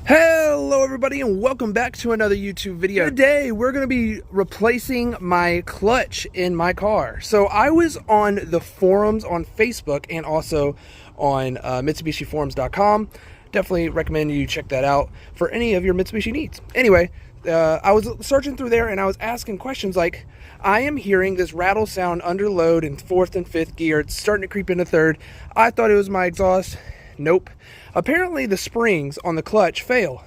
Hello everybody and welcome back to another YouTube video. Today we're going to be replacing my clutch in my car. So I was on the forums on Facebook and also on MitsubishiForums.com. Definitely recommend you check that out for any of your Mitsubishi needs. Anyway, I was searching through there and I was asking questions like, I am hearing this rattle sound under load in 4th and 5th gear. It's starting to creep into 3rd. I thought it was my exhaust. Nope. Apparently the springs on the clutch fail.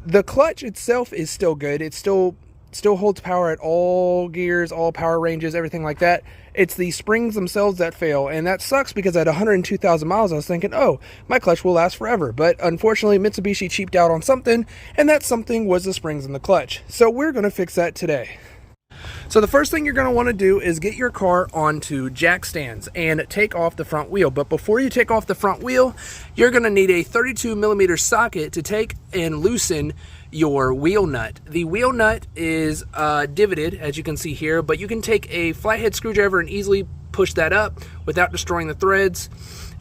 The clutch itself is still good. It still holds power at all gears, all power ranges, everything like that. It's the springs themselves that fail, and that sucks because at 102,000 miles I was thinking, oh, my clutch will last forever. But unfortunately, Mitsubishi cheaped out on something, and that something was the springs in the clutch. So we're going to fix that today. So the first thing you're going to want to do is get your car onto jack stands and take off the front wheel. But before you take off the front wheel, you're going to need a 32mm socket to take and loosen your wheel nut. The wheel nut is divoted, as you can see here, but you can take a flathead screwdriver and easily push that up without destroying the threads,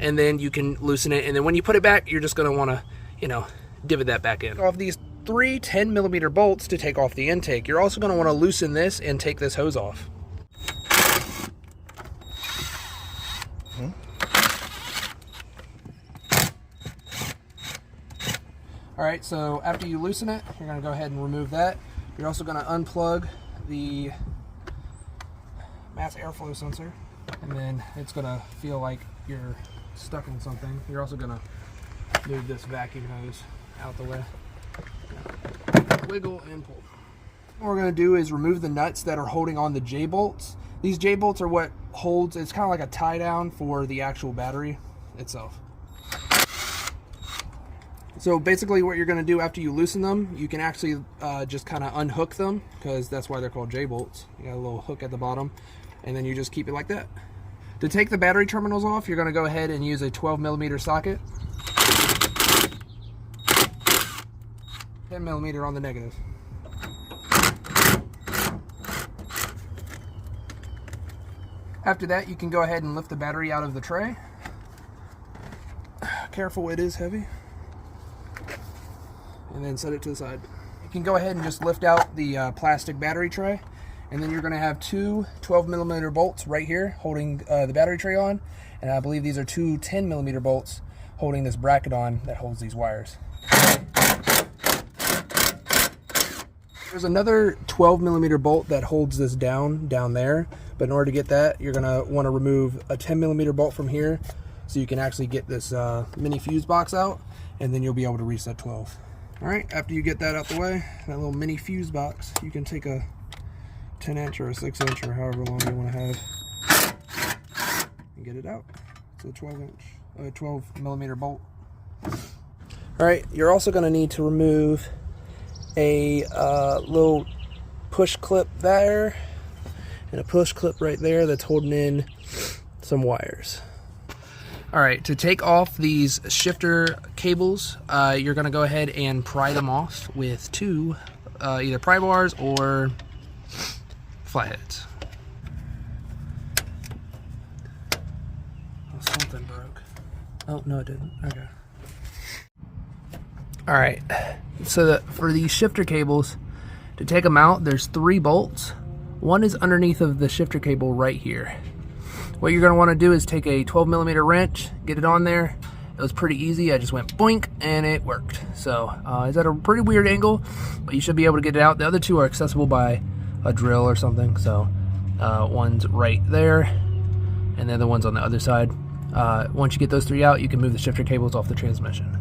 and then you can loosen it. And then when you put it back, you're just going to want to, divot that back in. Off these 3 10mm bolts to take off the intake. You're also going to want to loosen this and take this hose off. Alright, so after you loosen it, you're going to go ahead and remove that. You're also going to unplug the mass airflow sensor, and then it's going to feel like you're stuck in something. You're also going to move this vacuum hose out the way. Wiggle and pull. What we're going to do is remove the nuts that are holding on the J-bolts. These J-bolts are what holds, it's kind of like a tie down for the actual battery itself. So basically what you're going to do after you loosen them, you can actually just kind of unhook them, because that's why they're called J-bolts. You got a little hook at the bottom, and then you just keep it like that. To take the battery terminals off, you're going to go ahead and use a 12mm socket. 10mm on the negative. After that, you can go ahead and lift the battery out of the tray. Careful, it is heavy. And then set it to the side. You can go ahead and just lift out the plastic battery tray, and then you're going to have two 12mm bolts right here holding the battery tray on, and I believe these are two 10mm bolts holding this bracket on that holds these wires. There's another 12mm bolt that holds this down there, but in order to get that, you're going to want to remove a 10mm bolt from here so you can actually get this mini fuse box out, and then you'll be able to reset 12. Alright, after you get that out the way, that little mini fuse box, you can take a 10-inch or a 6-inch or however long you want to have and get it out. It's a 12mm bolt. Alright, you're also going to need to remove a little push clip there and a push clip right there that's holding in some wires. Alright, to take off these shifter cables, you're going to go ahead and pry them off with two either pry bars or flatheads. Oh, something broke. Oh, no it didn't. Okay. Alright, so for these shifter cables, to take them out, there's 3 bolts. One is underneath of the shifter cable right here. What you're going to want to do is take a 12mm wrench, get it on there. It was pretty easy. I just went boink and it worked. So it's at a pretty weird angle, but you should be able to get it out. The other 2 are accessible by a drill or something. So one's right there and the other one's on the other side. Once you get those 3 out, you can move the shifter cables off the transmission.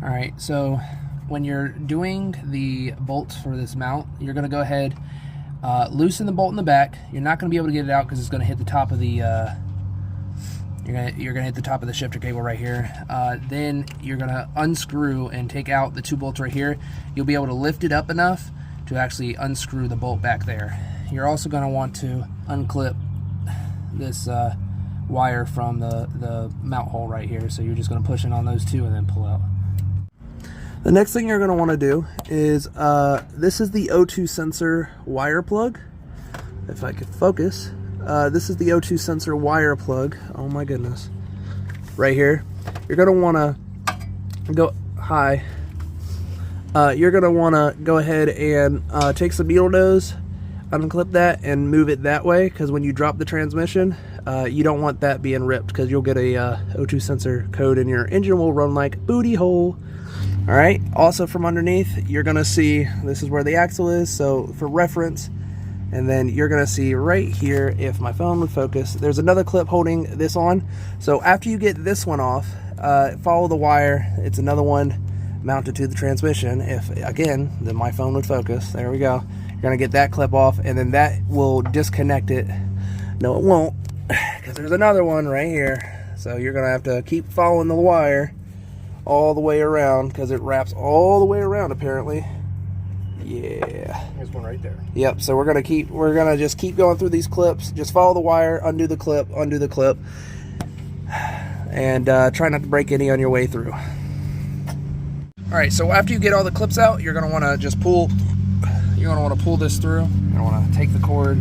Alright, so when you're doing the bolts for this mount, you're going to go ahead, loosen the bolt in the back. You're not going to be able to get it out because it's going to hit the top of the You're gonna hit the top of the shifter cable right here. Then you're gonna unscrew and take out the two bolts right here. You'll be able to lift it up enough to actually unscrew the bolt back there. You're also going to want to unclip this wire from the mount hole right here. So you're just going to push in on those two and then pull out. The next thing you're going to want to do is, this is the O2 sensor wire plug. If I could focus, this is the O2 sensor wire plug. Oh my goodness. Right here. You're going to want to go high. You're going to want to go ahead and take some needle nose, unclip that, and move it that way, because when you drop the transmission, you don't want that being ripped, because you'll get a O2 sensor code and your engine will run like booty hole. Alright, also from underneath, you're going to see, this is where the axle is, so for reference, and then you're going to see right here, if my phone would focus, there's another clip holding this on. So after you get this one off, follow the wire. It's another one mounted to the transmission. If, again, then my phone would focus. There we go. You're going to get that clip off, and then that will disconnect it. No, it won't, because there's another one right here. So you're going to have to keep following the wire all the way around, because it wraps all the way around apparently. Yeah, there's one right there. Yep. So we're gonna just keep going through these clips. Just follow the wire, undo the clip, and try not to break any on your way through. All right, so after you get all the clips out, you're gonna want to just pull. You're gonna want to pull this through. You're gonna want to take the cord,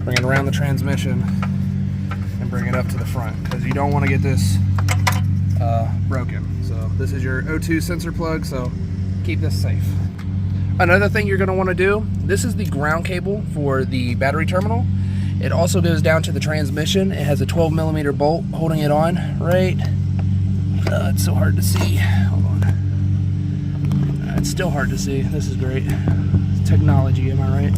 bring it around the transmission, and bring it up to the front, because you don't want to get this broken. So this is your O2 sensor plug, so keep this safe. Another thing you're going to want to do, this is the ground cable for the battery terminal. It also goes down to the transmission. It has a 12mm bolt holding it on, right? It's so hard to see. Hold on. It's still hard to see. This is great. It's technology, am I right?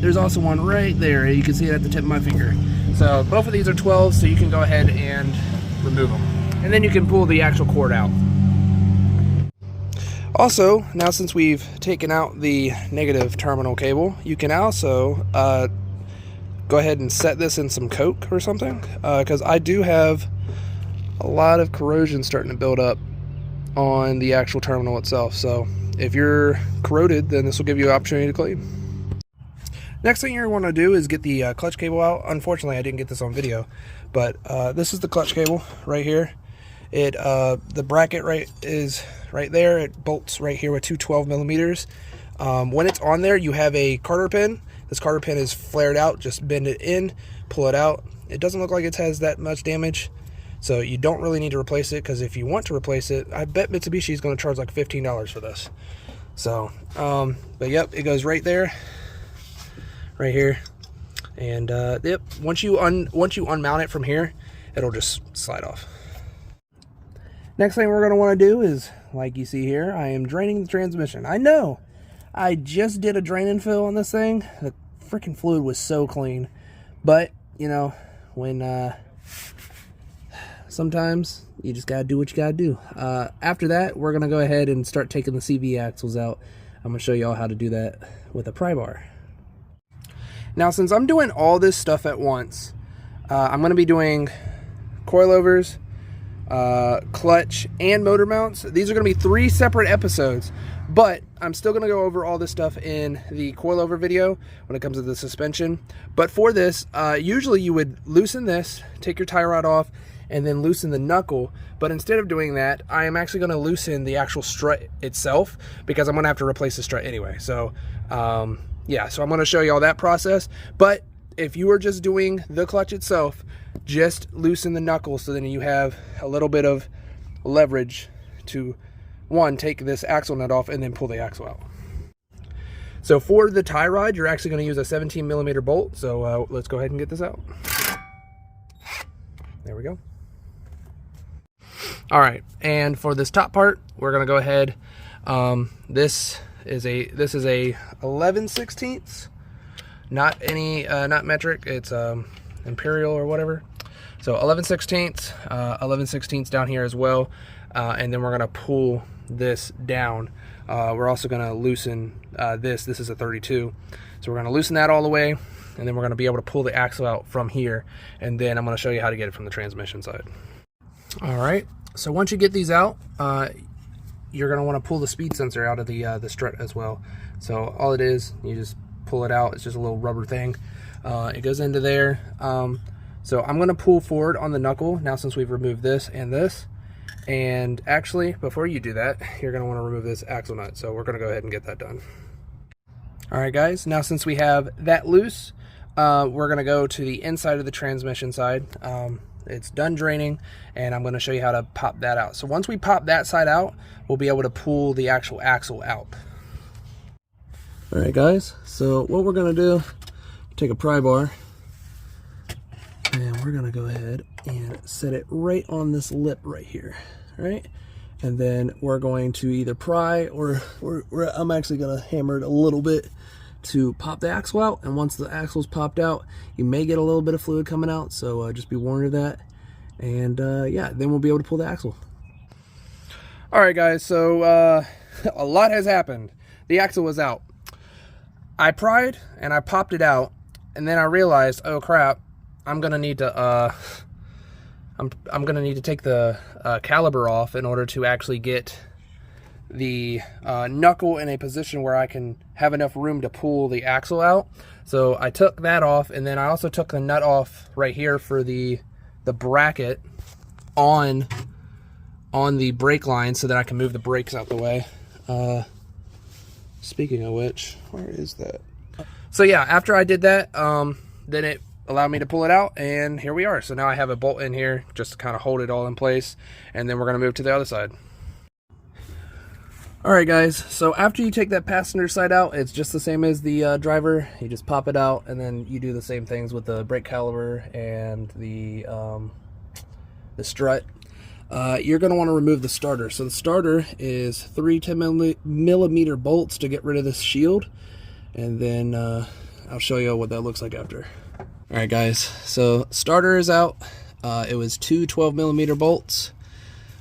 There's also one right there. You can see it at the tip of my finger. So both of these are 12, so you can go ahead and remove them. And then you can pull the actual cord out. Also, now since we've taken out the negative terminal cable, you can also go ahead and set this in some Coke or something, because I do have a lot of corrosion starting to build up on the actual terminal itself. So if you're corroded, then this will give you an opportunity to clean. Next thing you want to do is get the clutch cable out. Unfortunately, I didn't get this on video, but this is the clutch cable right here. The bracket is right there. It bolts right here with two 12mm. When it's on there, you have a carter pin. This carter pin is flared out. Just bend it in, pull it out. It doesn't look like it has that much damage, so you don't really need to replace it, because if you want to replace it, I bet Mitsubishi is going to charge like $15 for this. So, but yep, it goes right there, right here, and yep. Once you unmount it from here, it'll just slide off. Next thing we're going to want to do is, like you see here, I am draining the transmission. I know, I just did a drain and fill on this thing. The freaking fluid was so clean. But, you know, when sometimes you just got to do what you got to do. After that, we're going to go ahead and start taking the CV axles out. I'm going to show you all how to do that with a pry bar. Now, since I'm doing all this stuff at once, I'm going to be doing coilovers, clutch, and motor mounts. These are going to be 3 separate episodes, but I'm still going to go over all this stuff in the coilover video when it comes to the suspension. But for this, usually you would loosen this, take your tie rod off, and then loosen the knuckle. But instead of doing that, I am actually going to loosen the actual strut itself, because I'm going to have to replace the strut anyway. So yeah, so I'm going to show you all that process. But if you are just doing the clutch itself, just loosen the knuckles, so then you have a little bit of leverage to, one, take this axle nut off and then pull the axle out. So for the tie rod, you're actually going to use a 17mm bolt. So let's go ahead and get this out. There we go. All right, and for this top part, we're going to go ahead. This is a 11/16, not metric. It's imperial or whatever. So 11/16, 11/16 down here as well, and then we're going to pull this down. We're also going to loosen this is a 32, so we're going to loosen that all the way, and then we're going to be able to pull the axle out from here, and then I'm going to show you how to get it from the transmission side. All right, so once you get these out, you're going to want to pull the speed sensor out of the strut as well. So all it is, you just pull it out. It's just a little rubber thing. It goes into there. So I'm going to pull forward on the knuckle now, since we've removed this and this. And actually, before you do that, you're going to want to remove this axle nut. So we're going to go ahead and get that done. All right, guys, now since we have that loose, we're going to go to the inside of the transmission side. It's done draining, and I'm going to show you how to pop that out. So once we pop that side out, we'll be able to pull the actual axle out. All right, guys, so what we're going to do, take a pry bar, and we're going to go ahead and set it right on this lip right here, right? And then we're going to either pry, or I'm actually going to hammer it a little bit to pop the axle out. And once the axle's popped out, you may get a little bit of fluid coming out, so just be warned of that. And yeah, then we'll be able to pull the axle. All right, guys, so a lot has happened. The axle was out. I pried and I popped it out, and then I realized, oh crap, I'm gonna need to I'm gonna need to take the caliper off in order to actually get the knuckle in a position where I can have enough room to pull the axle out. So I took that off, and then I also took the nut off right here for the bracket on the brake line, so that I can move the brakes out the way. Speaking of which, where is that? So yeah, after I did that, then it allowed me to pull it out, and here we are. So now I have a bolt in here just to kind of hold it all in place, and then we're going to move to the other side. Alright guys, so after you take that passenger side out, it's just the same as the driver. You just pop it out, and then you do the same things with the brake caliper and the strut. You're going to want to remove the starter. So the starter is 3 10mm bolts to get rid of this shield, and then I'll show you what that looks like after. Alright guys, so starter is out. It was 2 12mm bolts,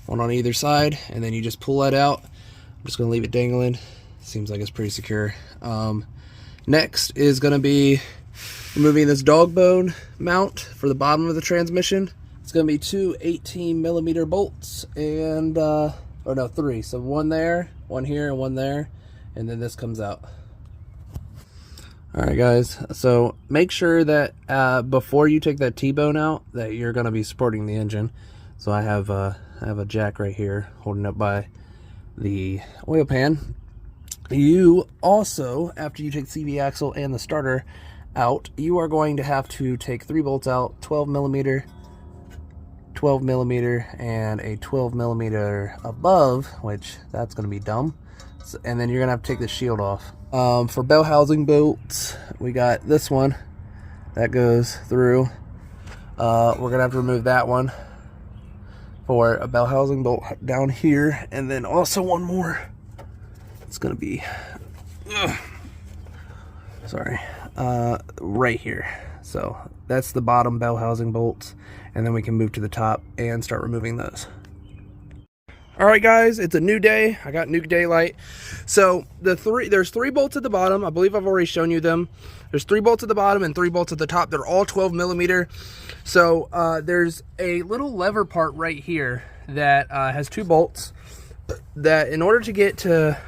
one on either side, and then you just pull that out. I'm just going to leave it dangling. Seems like it's pretty secure. Next is going to be removing this dog bone mount for the bottom of the transmission. It's going to be 2 18mm bolts, and or no, 3. So one there, one here, and one there, and then this comes out. Alright guys, so make sure that before you take that T-bone out, that you're going to be supporting the engine. So I have a jack right here holding up by the oil pan. You also, after you take the CV axle and the starter out, you are going to have to take 3 bolts out, 12mm, 12mm, and a 12mm above, which that's going to be dumb. So, and then you're going to have to take the shield off. For bell housing bolts, we got this one that goes through. We're going to have to remove that one for a bell housing bolt down here, and then also one more. It's going to be, right here. So that's the bottom bell housing bolts, and then we can move to the top and start removing those. Alright guys, it's a new day. I got new daylight. So there's 3 bolts at the bottom. I believe I've already shown you them. There's 3 bolts at the bottom and 3 bolts at the top. They're all 12mm. So there's a little lever part right here that has 2 bolts, that in order to get to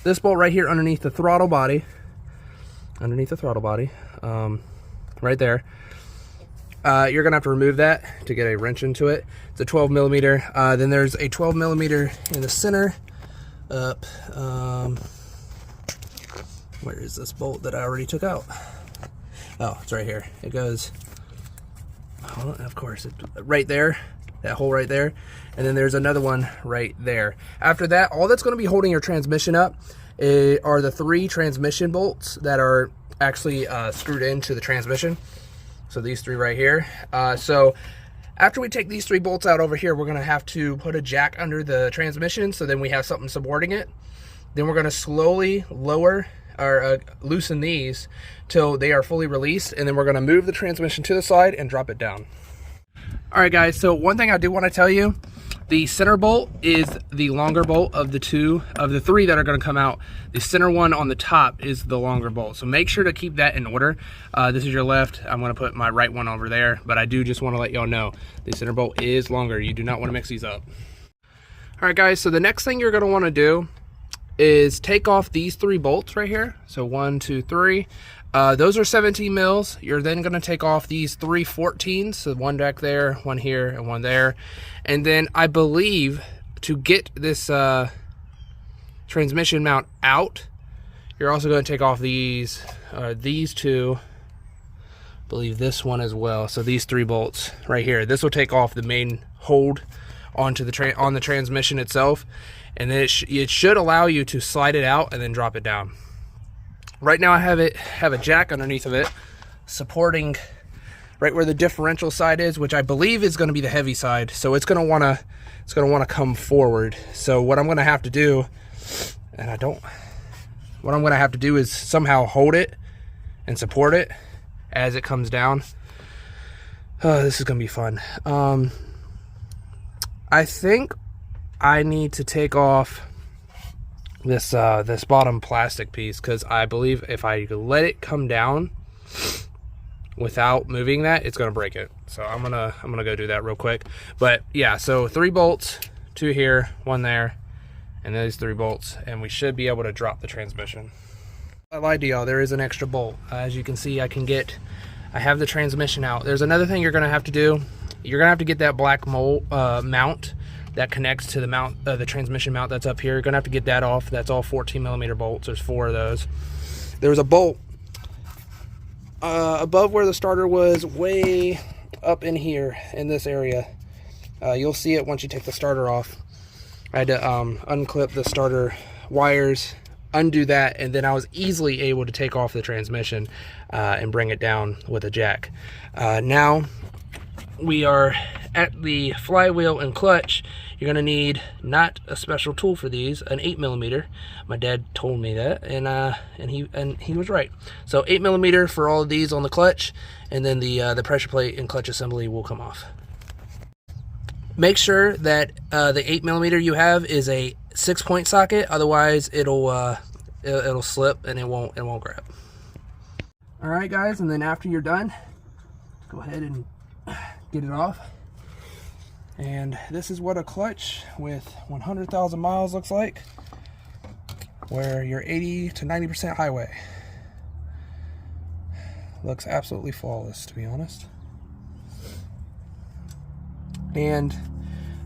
this bolt right here underneath the throttle body, right there, you're gonna have to remove that to get a wrench into it. It's a 12mm. Then there's a 12mm in the center up. Where is this bolt that I already took out? Oh, it's right here. It goes, of course, right there, that hole right there. And then there's another one right there. After that, all that's going to be holding your transmission up are the 3 transmission bolts that are actually screwed into the transmission. So these 3 right here. So after we take these 3 bolts out over here, we're going to have to put a jack under the transmission, so then we have something supporting it. Then we're going to slowly lower or loosen these till they are fully released, and then we're going to move the transmission to the side and drop it down. All right guys, so one thing I do want to tell you, the center bolt is the longer bolt of the 3 that are going to come out. The center one on the top is the longer bolt, so make sure to keep that in order. This is your left. I'm going to put my right one over there, but I do just want to let y'all know the center bolt is longer. You do not want to mix these up. All right, guys, so the next thing you're going to want to do is take off these 3 bolts right here. So 1, 2, 3. Those are 17 mils. You're then going to take off these 3 14s. So one back there, one here, and one there. And then I believe to get this transmission mount out, you're also going to take off these 2. I believe this one as well. So these 3 bolts right here. This will take off the main hold onto the on the transmission itself, and then it should allow you to slide it out and then drop it down. Right now I have a jack underneath of it supporting right where the differential side is, which I believe is going to be the heavy side. So it's going to want to come forward. So what I'm going to have to do, what I'm going to have to do is somehow hold it and support it as it comes down. Oh, this is going to be fun. I think I need to take off this this bottom plastic piece, because I believe if I let it come down without moving that, it's gonna break it. So I'm gonna go do that real quick. But yeah, so 3 bolts, 2 here, 1 there, and those 3 bolts, and we should be able to drop the transmission. I lied to y'all, there is an extra bolt. As you can see, I have the transmission out. There's another thing you're gonna have to do. You're gonna have to get that black mount that connects to the mount, the transmission mount that's up here. You're gonna have to get that off. That's all 14mm bolts. There's 4 of those. There's a bolt above where the starter was, way up in here in this area. You'll see it once you take the starter off. I had to unclip the starter wires, undo that, and then I was easily able to take off the transmission and bring it down with a jack. Now we are at the flywheel and clutch. You're gonna need not a special tool for these, an 8mm. My dad told me that, and he was right. So 8mm for all of these on the clutch, and then the pressure plate and clutch assembly will come off. Make sure that the 8mm you have is a 6-point socket, otherwise it'll slip and it won't grab. All right, guys, and then after you're done, go ahead and get it off. And this is what a clutch with 100,000 miles looks like, where you're 80 to 90% highway. Looks absolutely flawless, to be honest. And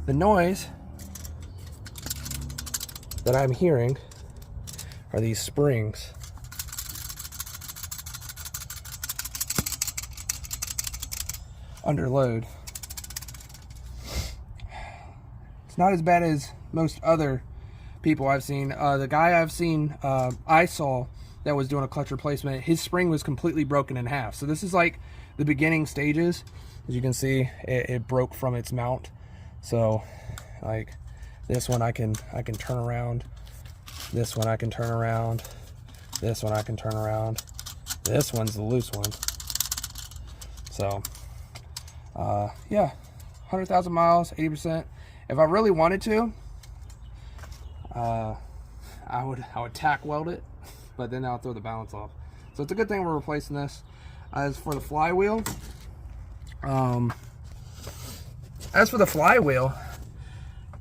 the noise that I'm hearing are these springs. Under load. It's not as bad as most other people I've seen. The guy I saw that was doing a clutch replacement, his spring was completely broken in half. So this is like the beginning stages. As you can see, it broke from its mount. So like this one I can turn around. This one I can turn around. This one I can turn around. This one's the loose one. So yeah, 100,000 miles, 80%. If I really wanted to, I would tack weld it, but then I'll throw the balance off. So it's a good thing we're replacing this. As for the flywheel,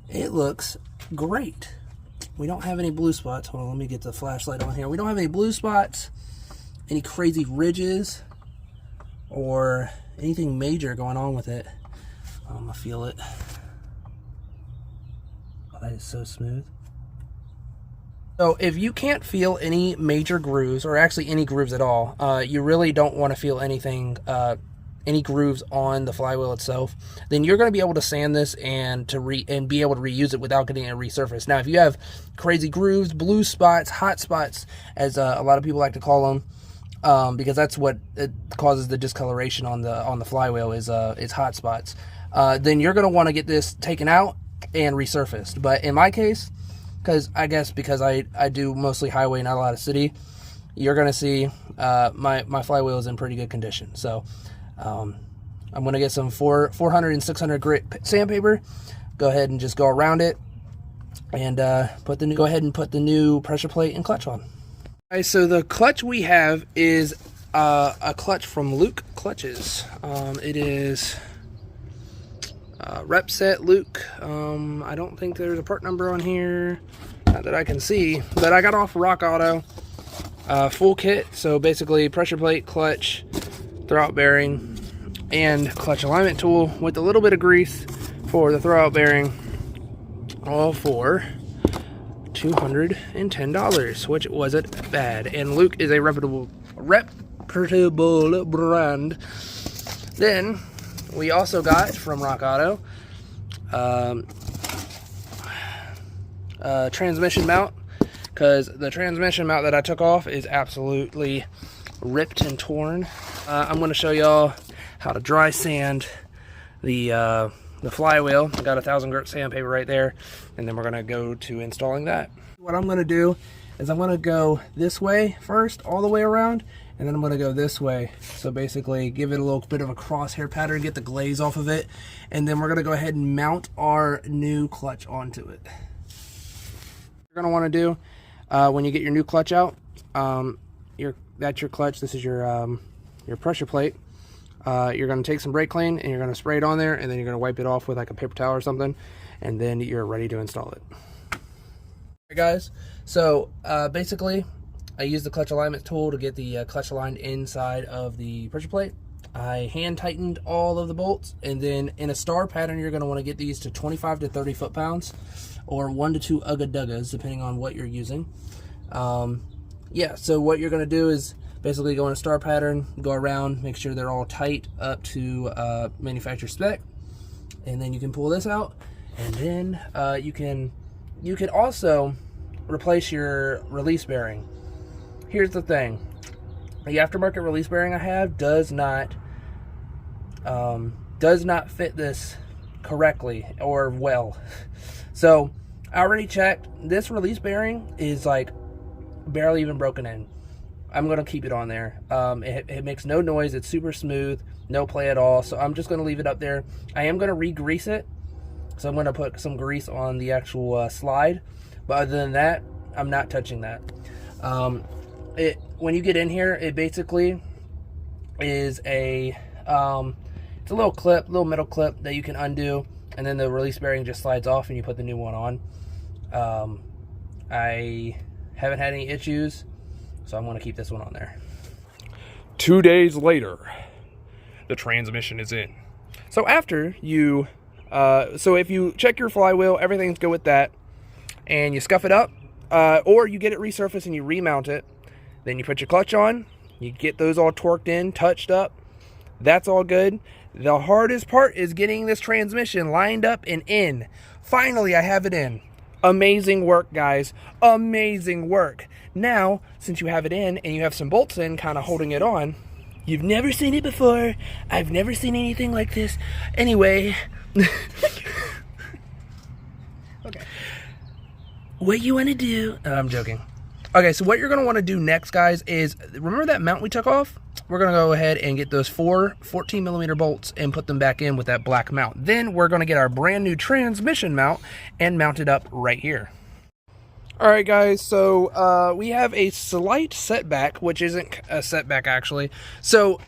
it looks great. We don't have any blue spots. Hold on, let me get the flashlight on here. We don't have any blue spots, any crazy ridges, or anything major going on with it. I feel it. Oh, that is so smooth. So if you can't feel any major grooves, or actually any grooves at all, you really don't want to feel anything, any grooves on the flywheel itself, then you're going to be able to sand this and be able to reuse it without getting it resurfaced. Now, if you have crazy grooves, blue spots, hot spots, as a lot of people like to call them, because that's what it causes the discoloration on the flywheel is hot spots. Then you're going to want to get this taken out and resurfaced. But in my case, because I do mostly highway, not a lot of city, you're going to see my flywheel is in pretty good condition. So I'm going to get some 400 and 600 grit sandpaper, go ahead and just go around it, and go ahead and put the new pressure plate and clutch on. Alright, so the clutch we have is a clutch from Luke Clutches. It is Rep set Luke. I don't think there's a part number on here, not that I can see, but I got off Rock Auto. Full kit, so basically pressure plate, clutch, throwout bearing, and clutch alignment tool with a little bit of grease for the throwout bearing, all for $210, which wasn't bad. And Luke is a reputable brand. Then we also got from Rock Auto transmission mount, because the transmission mount that I took off is absolutely ripped and torn. I'm going to show y'all how to dry sand the flywheel. I got 1,000 grit sandpaper right there, and then we're going to go to installing that. What I'm going to do is I'm going to go this way first, all the way around, and then I'm going to go this way. So basically give it a little bit of a crosshair pattern, get the glaze off of it, and then we're going to go ahead and mount our new clutch onto it. What you're going to want to do when you get your new clutch out, that's your clutch, this is your pressure plate. You're going to take some brake clean and you're going to spray it on there, and then you're going to wipe it off with like a paper towel or something, and then you're ready to install it. Alright guys, so basically I used the clutch alignment tool to get the clutch aligned inside of the pressure plate. I hand tightened all of the bolts, and then in a star pattern you're going to want to get these to 25 to 30 foot-pounds, or 1 to 2 ugga-duggas depending on what you're using. Yeah, so what you're going to do is basically go in a star pattern, go around, make sure they're all tight up to manufacturer spec, and then you can pull this out, and then you can also replace your release bearing. Here's the thing: the aftermarket release bearing I have does not fit this correctly or well. So I already checked. This release bearing is like barely even broken in. I'm gonna keep it on there. It makes no noise. It's super smooth, no play at all. So I'm just gonna leave it up there. I am gonna re-grease it, so I'm gonna put some grease on the actual slide. But other than that, I'm not touching that. When you get in here, it basically is it's a little clip, little metal clip that you can undo, and then the release bearing just slides off and you put the new one on. I haven't had any issues, so I'm going to keep this one on there. 2 days later, the transmission is in. So after you, so if you check your flywheel, everything's good with that, and you scuff it up, or you get it resurfaced and you remount it, then you put your clutch on, you get those all torqued in, touched up, that's all good. The hardest part is getting this transmission lined up and in. Finally, I have it in. Amazing work, guys. Amazing work. Now, since you have it in and you have some bolts in kind of holding it on, you've never seen it before. I've never seen anything like this. Anyway. Okay. What you want to do... I'm joking. Okay, so what you're going to want to do next, guys, is... Remember that mount we took off? We're going to go ahead and get those 4 14mm bolts and put them back in with that black mount. Then we're going to get our brand new transmission mount and mount it up right here. Alright guys, so we have a slight setback, which isn't a setback actually. So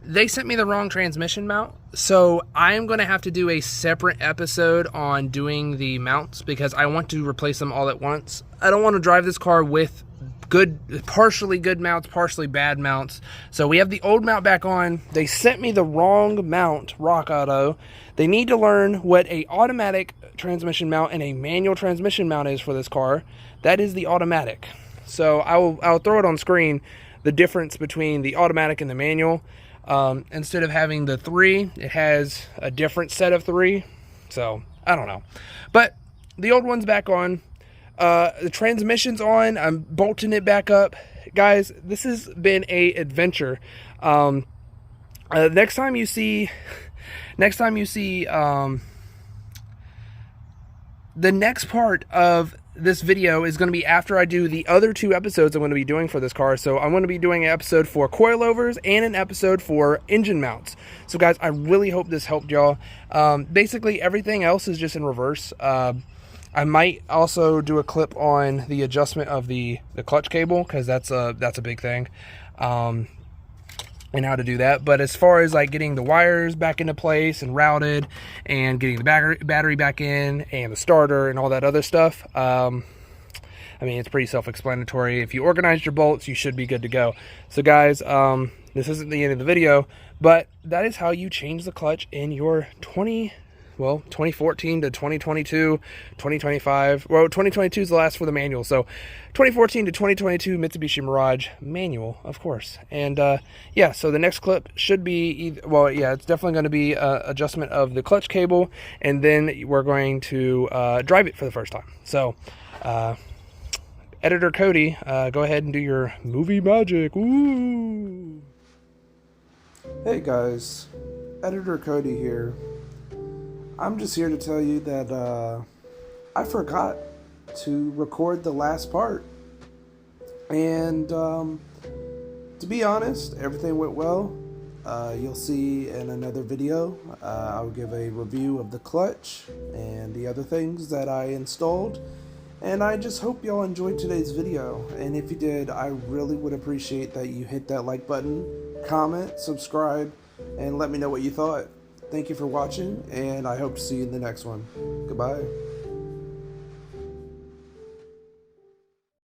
they sent me the wrong transmission mount, so I am going to have to do a separate episode on doing the mounts because I want to replace them all at once. I don't want to drive this car with partially good mounts, partially bad mounts. So we have the old mount back on. They sent me the wrong mount, Rock Auto. They need to learn what a automatic transmission mount and a manual transmission mount is for this car. That is the automatic. So I'll throw it on screen, the difference between the automatic and the manual. Instead of having the 3, it has a different set of 3. So I don't know, but the old one's back on. The transmission's on. I'm bolting it back up. Guys, this has been a adventure. Next time you see the next part of this video is going to be after I do the other 2 episodes I'm going to be doing for this car. So I'm going to be doing an episode for coilovers and an episode for engine mounts. So guys, I really hope this helped y'all. Basically everything else is just in reverse. I might also do a clip on the adjustment of the clutch cable, because that's a big thing. and how to do that. But as far as like getting the wires back into place and routed and getting the battery back in and the starter and all that other stuff, I mean, it's pretty self-explanatory. If you organize your bolts, you should be good to go. So guys, this isn't the end of the video, but that is how you change the clutch in your 2014 to 2022, 2025. Well, 2022 is the last for the manual. So 2014 to 2022 Mitsubishi Mirage manual, of course. And yeah, so the next clip should be, well, yeah, it's definitely going to be adjustment of the clutch cable. And then we're going to drive it for the first time. So, Editor Cody, go ahead and do your movie magic. Woo! Hey guys, Editor Cody here. I'm just here to tell you that I forgot to record the last part. And to be honest, everything went well. You'll see in another video, I'll give a review of the clutch and the other things that I installed. And I just hope y'all enjoyed today's video. And if you did, I really would appreciate that you hit that like button, comment, subscribe, and let me know what you thought. Thank you for watching, and I hope to see you in the next one. Goodbye.